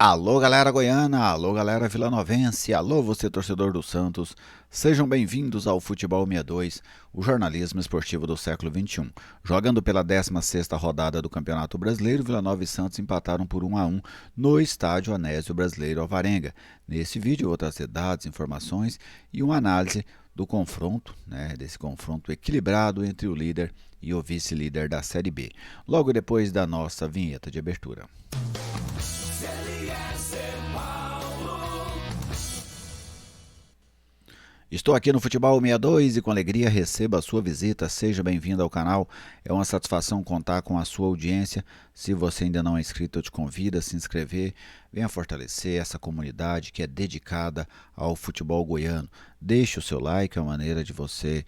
Alô, galera goiana, alô, galera vilanovense, alô, você torcedor do Santos. Sejam bem-vindos ao Futebol 62, o jornalismo esportivo do século XXI. Jogando pela 16ª rodada do Campeonato Brasileiro, Vila Nova e Santos empataram por 1-1 no estádio Anésio Brasileiro Alvarenga. Nesse vídeo eu vou trazer dados, informações e uma análise do confronto, desse confronto equilibrado entre o líder e o vice-líder da Série B. Logo depois da nossa vinheta de abertura. Estou aqui no Futebol 62 e com alegria recebo a sua visita. Seja bem-vindo ao canal. É uma satisfação contar com a sua audiência. Se você ainda não é inscrito, eu te convido a se inscrever. Venha fortalecer essa comunidade que é dedicada ao futebol goiano. Deixe o seu like, é uma maneira de você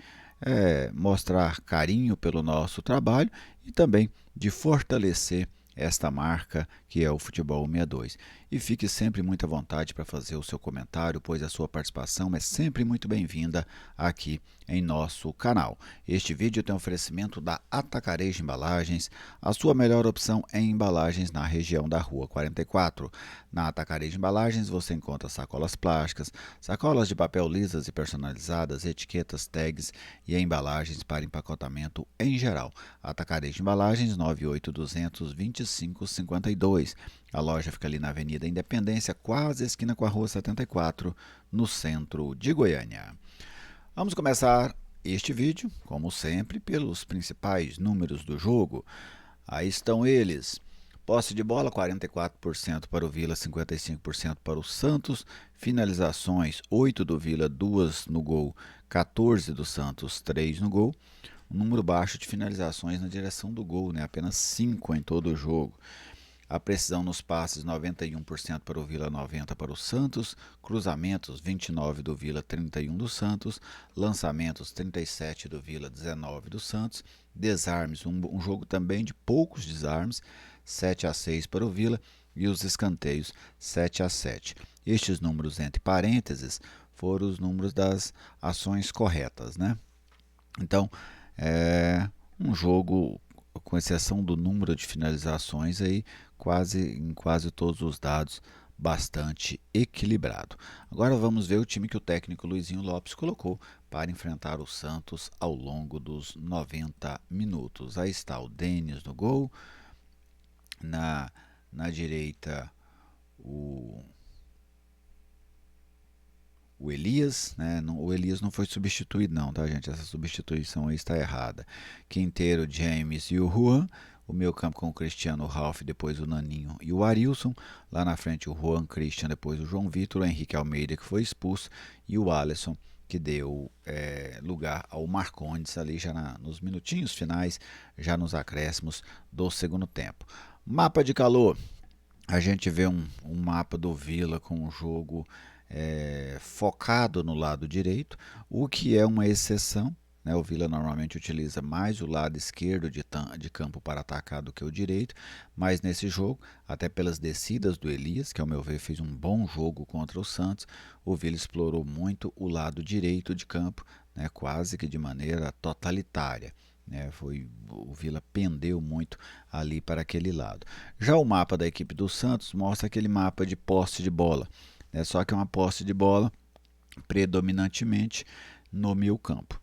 mostrar carinho pelo nosso trabalho e também de fortalecer esta marca que é o Futebol 62. E fique sempre muito à vontade para fazer o seu comentário, pois a sua participação é sempre muito bem-vinda aqui em nosso canal. Este vídeo tem um oferecimento da Atacarejo Embalagens, a sua melhor opção em embalagens na região da Rua 44. Na Atacarejo Embalagens você encontra sacolas plásticas, sacolas de papel lisas e personalizadas, etiquetas, tags e embalagens para empacotamento em geral. Atacarejo Embalagens 98200 2552. A loja fica ali na Avenida Independência, quase esquina com a Rua 74, no centro de Goiânia. Vamos começar este vídeo, como sempre, pelos principais números do jogo. Aí estão eles. Posse de bola, 44% para o Vila, 55% para o Santos. Finalizações, 8 do Vila, 2 no gol, 14 do Santos, 3 no gol. Um número baixo de finalizações na direção do gol, apenas 5 em todo o jogo. A precisão nos passes, 91% para o Vila, 90% para o Santos. Cruzamentos, 29% do Vila, 31% do Santos. Lançamentos, 37% do Vila, 19% do Santos. Desarmes, um jogo também de poucos desarmes, 7-6 para o Vila. E os escanteios, 7-7. Estes números entre parênteses foram os números das ações corretas, Então, um jogo, com exceção do número de finalizações, aí, em quase todos os dados, bastante equilibrado. Agora vamos ver o time que o técnico Luizinho Lopes colocou para enfrentar o Santos ao longo dos 90 minutos. Aí está o Denis no gol, na direita o Elias, o Elias não foi substituído não, tá, gente? Essa substituição aí está errada. Quinteiro, James e o Juan. O meio campo com o Cristiano, o Ralf, depois o Naninho e o Arilson. Lá na frente o Juan, Christian, depois o João Vitor, o Henrique Almeida, que foi expulso, e o Alisson, que deu lugar ao Marcondes ali já nos minutinhos finais, já nos acréscimos do segundo tempo. Mapa de calor. A gente vê um mapa do Vila com o jogo focado no lado direito, o que é uma exceção. O Vila normalmente utiliza mais o lado esquerdo de campo para atacar do que o direito, mas nesse jogo, até pelas descidas do Elias, que ao meu ver fez um bom jogo contra o Santos, o Vila explorou muito o lado direito de campo, quase que de maneira totalitária. O Vila pendeu muito ali para aquele lado. Já o mapa da equipe do Santos mostra aquele mapa de posse de bola, só que é uma posse de bola predominantemente no meio campo,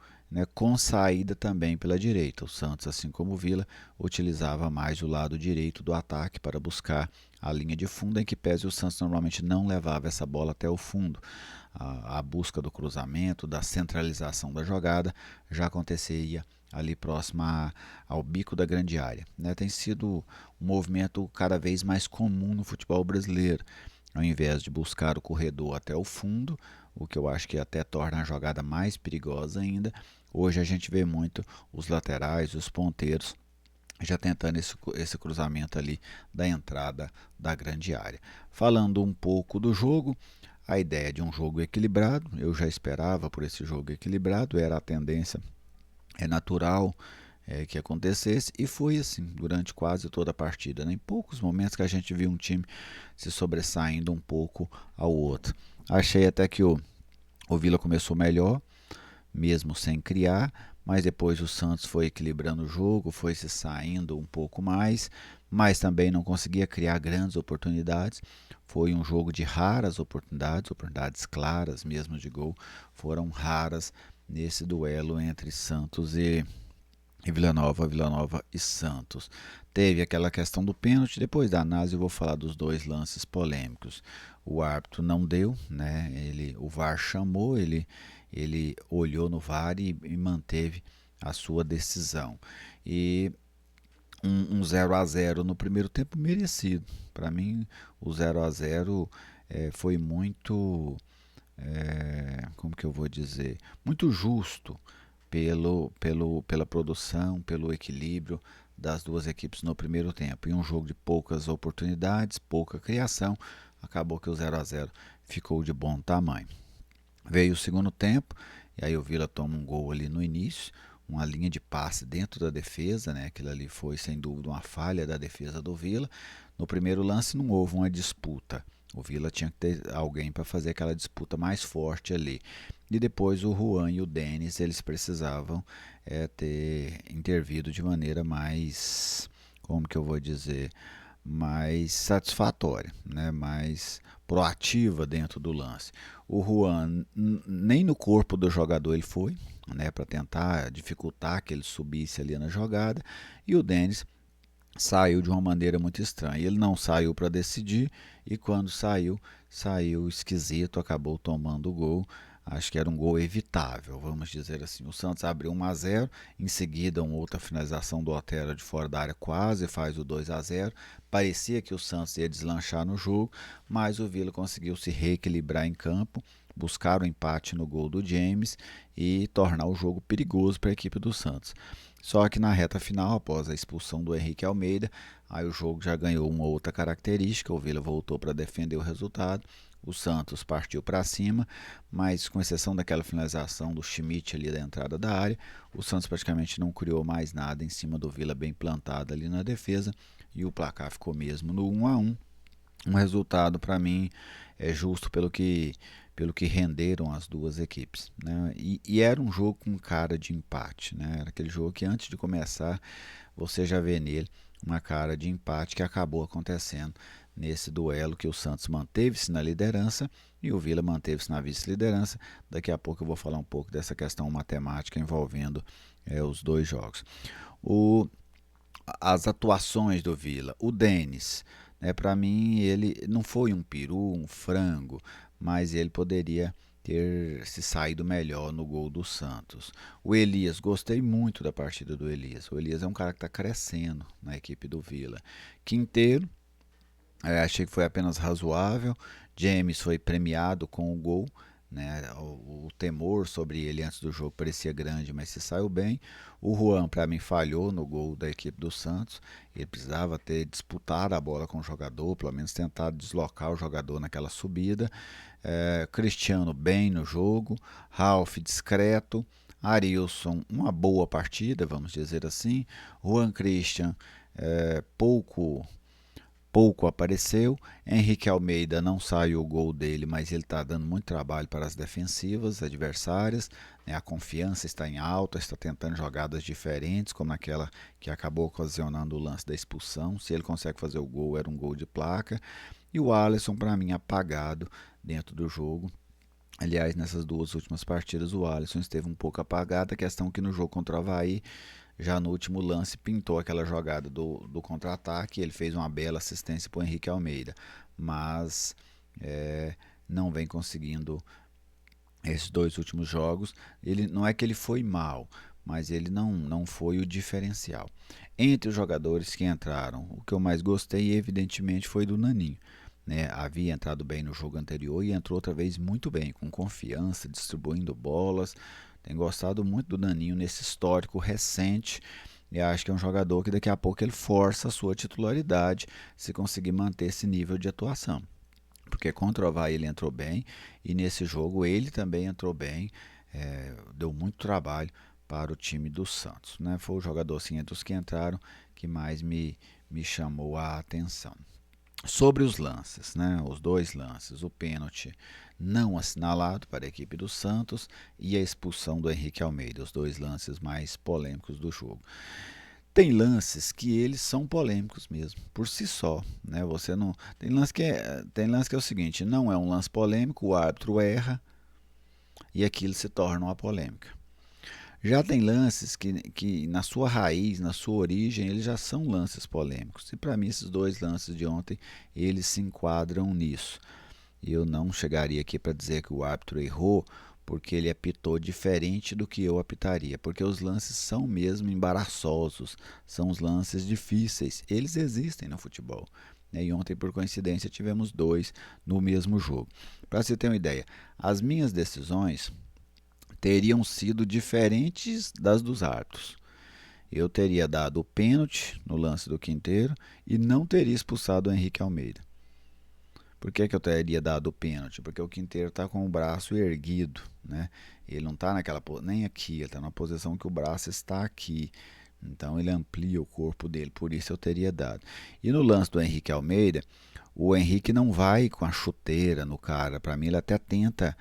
com saída também pela direita. O Santos, assim como o Vila, utilizava mais o lado direito do ataque para buscar a linha de fundo, em que pese o Santos normalmente não levava essa bola até o fundo. A busca do cruzamento, da centralização da jogada já acontecia ali próximo ao bico da grande área. Tem sido um movimento cada vez mais comum no futebol brasileiro. Ao invés de buscar o corredor até o fundo, o que eu acho que até torna a jogada mais perigosa ainda, hoje a gente vê muito os laterais, os ponteiros, já tentando esse cruzamento ali da entrada da grande área. Falando um pouco do jogo, a ideia de um jogo equilibrado, eu já esperava por esse jogo equilibrado, era a tendência natural que acontecesse, e foi assim durante quase toda a partida. Em poucos momentos que a gente viu um time se sobressaindo um pouco ao outro. Achei até que o Vila começou melhor, mesmo sem criar, mas depois o Santos foi equilibrando o jogo, foi se saindo um pouco mais, mas também não conseguia criar grandes oportunidades. Foi um jogo de raras oportunidades, oportunidades claras mesmo de gol, foram raras nesse duelo entre Santos e Vila Nova, Vila Nova e Santos. Teve aquela questão do pênalti, depois da análise eu vou falar dos dois lances polêmicos. O árbitro não deu, né? O VAR chamou, ele olhou no VAR e manteve a sua decisão. E um 0 a 0 no primeiro tempo merecido. Para mim, o 0 a 0 foi muito, como que eu vou dizer, muito justo pela produção, pelo equilíbrio das duas equipes no primeiro tempo. Em um jogo de poucas oportunidades, pouca criação, acabou que o 0 a 0 ficou de bom tamanho. Veio o segundo tempo, e aí o Vila toma um gol ali no início, uma linha de passe dentro da defesa, né? Aquilo ali foi sem dúvida uma falha da defesa do Vila. No primeiro lance não houve uma disputa. O Vila tinha que ter alguém para fazer aquela disputa mais forte ali. E depois o Juan e o Denis, eles precisavam ter intervido de maneira mais, como que eu vou dizer, mais satisfatória, né? Mais proativa dentro do lance. O Juan nem no corpo do jogador ele foi, né? Para tentar dificultar que ele subisse ali na jogada. E o Denis saiu de uma maneira muito estranha. Ele não saiu para decidir e quando saiu, saiu esquisito, acabou tomando o gol. Acho que era um gol evitável, vamos dizer assim. O Santos abriu 1 a 0, em seguida uma outra finalização do Otero de fora da área quase faz o 2 a 0. Parecia que o Santos ia deslanchar no jogo, mas o Vila conseguiu se reequilibrar em campo, buscar o empate no gol do James e tornar o jogo perigoso para a equipe do Santos. Só que na reta final, após a expulsão do Henrique Almeida, aí o jogo já ganhou uma outra característica, o Vila voltou para defender o resultado, o Santos partiu para cima, mas com exceção daquela finalização do Schmidt ali da entrada da área, o Santos praticamente não criou mais nada em cima do Vila bem plantado ali na defesa e o placar ficou mesmo no 1 a 1. Um resultado para mim é justo pelo que renderam as duas equipes, né? E era um jogo com cara de empate, né? Era aquele jogo que antes de começar você já vê nele uma cara de empate que acabou acontecendo nesse duelo que o Santos manteve-se na liderança e o Vila manteve-se na vice-liderança. Daqui a pouco eu vou falar um pouco dessa questão matemática envolvendo os dois jogos. As atuações do Vila, o Denis, né, para mim ele não foi um peru, um frango, mas ele poderia ter se saído melhor no gol do Santos. O Elias, gostei muito da partida do Elias. O Elias é um cara que está crescendo na equipe do Vila. Quinteiro, achei que foi apenas razoável. James foi premiado com o gol. Né? O temor sobre ele antes do jogo parecia grande, mas se saiu bem. O Juan, para mim, falhou no gol da equipe do Santos. Ele precisava ter disputado a bola com o jogador, pelo menos tentar deslocar o jogador naquela subida. Cristiano bem no jogo. Ralf discreto. Arilson, uma boa partida, vamos dizer assim. Juan Christian, pouco apareceu. Henrique Almeida não saiu o gol dele, mas ele está dando muito trabalho para as defensivas adversárias. Né? A confiança está em alta, está tentando jogadas diferentes, como aquela que acabou ocasionando o lance da expulsão. Se ele consegue fazer o gol, era um gol de placa. E o Alisson, para mim, apagado dentro do jogo. Aliás, nessas duas últimas partidas, o Alisson esteve um pouco apagado. A questão que no jogo contra o Avaí, já no último lance, pintou aquela jogada do contra-ataque. Ele fez uma bela assistência para o Henrique Almeida, mas não vem conseguindo esses dois últimos jogos. Ele não é que ele foi mal, mas ele não foi o diferencial. Entre os jogadores que entraram, o que eu mais gostei, evidentemente, foi do Naninho. Né? Havia entrado bem no jogo anterior e entrou outra vez muito bem, com confiança, distribuindo bolas. Tenho gostado muito do Naninho nesse histórico recente. E acho que é um jogador que daqui a pouco ele força a sua titularidade se conseguir manter esse nível de atuação. Porque contra o Avaí ele entrou bem e nesse jogo ele também entrou bem, deu muito trabalho para o time do Santos. Né? Foi o jogador assim, entre os que entraram que mais me chamou a atenção. Sobre os lances, né? Os dois lances, o pênalti não assinalado para a equipe do Santos e a expulsão do Henrique Almeida, os dois lances mais polêmicos do jogo. Tem lances que eles são polêmicos mesmo, por si só, né? Você não tem lance que é o seguinte, não é um lance polêmico, o árbitro erra e aquilo se torna uma polêmica. Já tem lances que na sua raiz, na sua origem, eles já são lances polêmicos. E para mim esses dois lances de ontem, eles se enquadram nisso. Eu não chegaria aqui para dizer que o árbitro errou, porque ele apitou diferente do que eu apitaria, porque os lances são mesmo embaraçosos, são os lances difíceis, eles existem no futebol. E ontem, por coincidência, tivemos dois no mesmo jogo. Para você ter uma ideia, as minhas decisões teriam sido diferentes das dos árbitros. Eu teria dado o pênalti no lance do Quinteiro e não teria expulsado o Henrique Almeida. Por que, que eu teria dado o pênalti? Porque o Quinteiro está com o braço erguido, né? Ele não está naquela nem aqui, ele está na posição que o braço está aqui. Então ele amplia o corpo dele, por isso eu teria dado. E no lance do Henrique Almeida, o Henrique não vai com a chuteira no cara. Para mim ele até tenta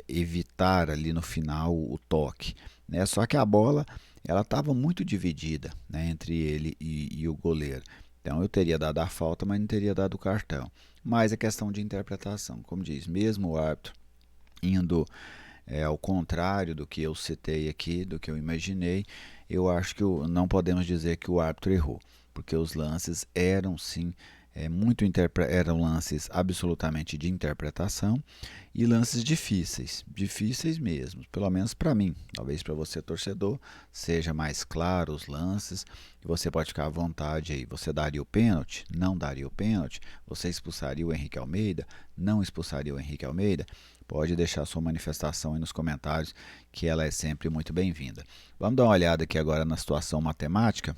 evitar ali no final o toque, né? Só que a bola ela estava muito dividida, né, entre ele e o goleiro. Então eu teria dado a falta, mas não teria dado o cartão. Mas é questão de interpretação, como diz, mesmo o árbitro indo ao contrário do que eu citei aqui, do que eu imaginei, eu acho que não podemos dizer que o árbitro errou, porque os lances eram sim eram lances absolutamente de interpretação e lances difíceis, difíceis mesmo, pelo menos para mim. Talvez para você torcedor seja mais claro os lances e você pode ficar à vontade aí. Você daria o pênalti? Não daria o pênalti? Você expulsaria o Henrique Almeida? Não expulsaria o Henrique Almeida? Pode deixar sua manifestação aí nos comentários, que ela é sempre muito bem-vinda. Vamos dar uma olhada aqui agora na situação matemática.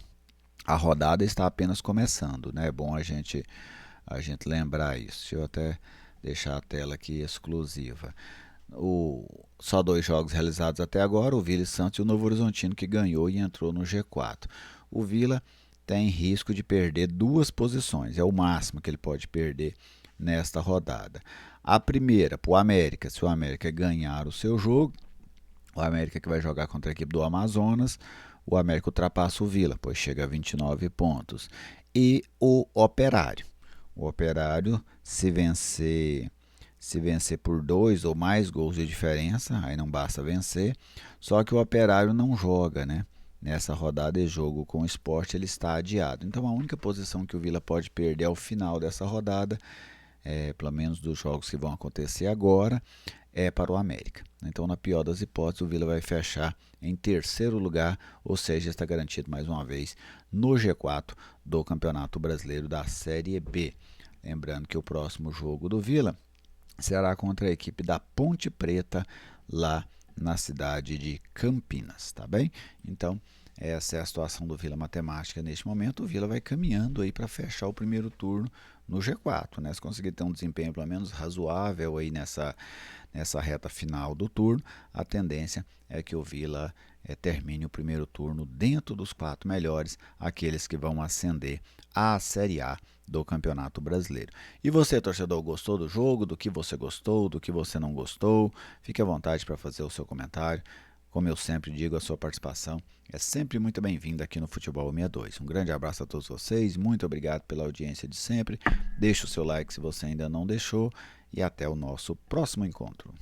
A rodada está apenas começando, né? É bom a gente lembrar isso. Deixa eu até deixar a tela aqui exclusiva. Só 2 jogos realizados até agora, o Vila e Santos e o Novo Horizontino, que ganhou e entrou no G4. O Vila tem risco de perder 2 posições, é o máximo que ele pode perder nesta rodada. A primeira, para o América, se o América ganhar o seu jogo, o América que vai jogar contra a equipe do Amazonas, o América ultrapassa o Vila, pois chega a 29 pontos. E o Operário. O Operário, se vencer por 2 ou mais gols de diferença, aí não basta vencer. Só que o Operário não joga, né? Nessa rodada de jogo com o Sport, ele está adiado. Então a única posição que o Vila pode perder ao final dessa rodada, pelo menos dos jogos que vão acontecer agora, é para o América. Então, na pior das hipóteses, o Vila vai fechar em terceiro lugar, ou seja, está garantido mais uma vez no G4 do Campeonato Brasileiro da Série B. Lembrando que o próximo jogo do Vila será contra a equipe da Ponte Preta, lá na cidade de Campinas, tá bem? Então, essa é a situação do Vila Matemática neste momento. O Vila vai caminhando aí para fechar o primeiro turno no G4, né? Se conseguir ter um desempenho pelo menos razoável aí nessa reta final do turno, a tendência é que o Vila termine o primeiro turno dentro dos 4 melhores, aqueles que vão ascender à Série A do Campeonato Brasileiro. E você, torcedor, gostou do jogo? Do que você gostou? Do que você não gostou? Fique à vontade para fazer o seu comentário. Como eu sempre digo, a sua participação é sempre muito bem-vinda aqui no Futebol 62. Um grande abraço a todos vocês, muito obrigado pela audiência de sempre. Deixe o seu like se você ainda não deixou e até o nosso próximo encontro.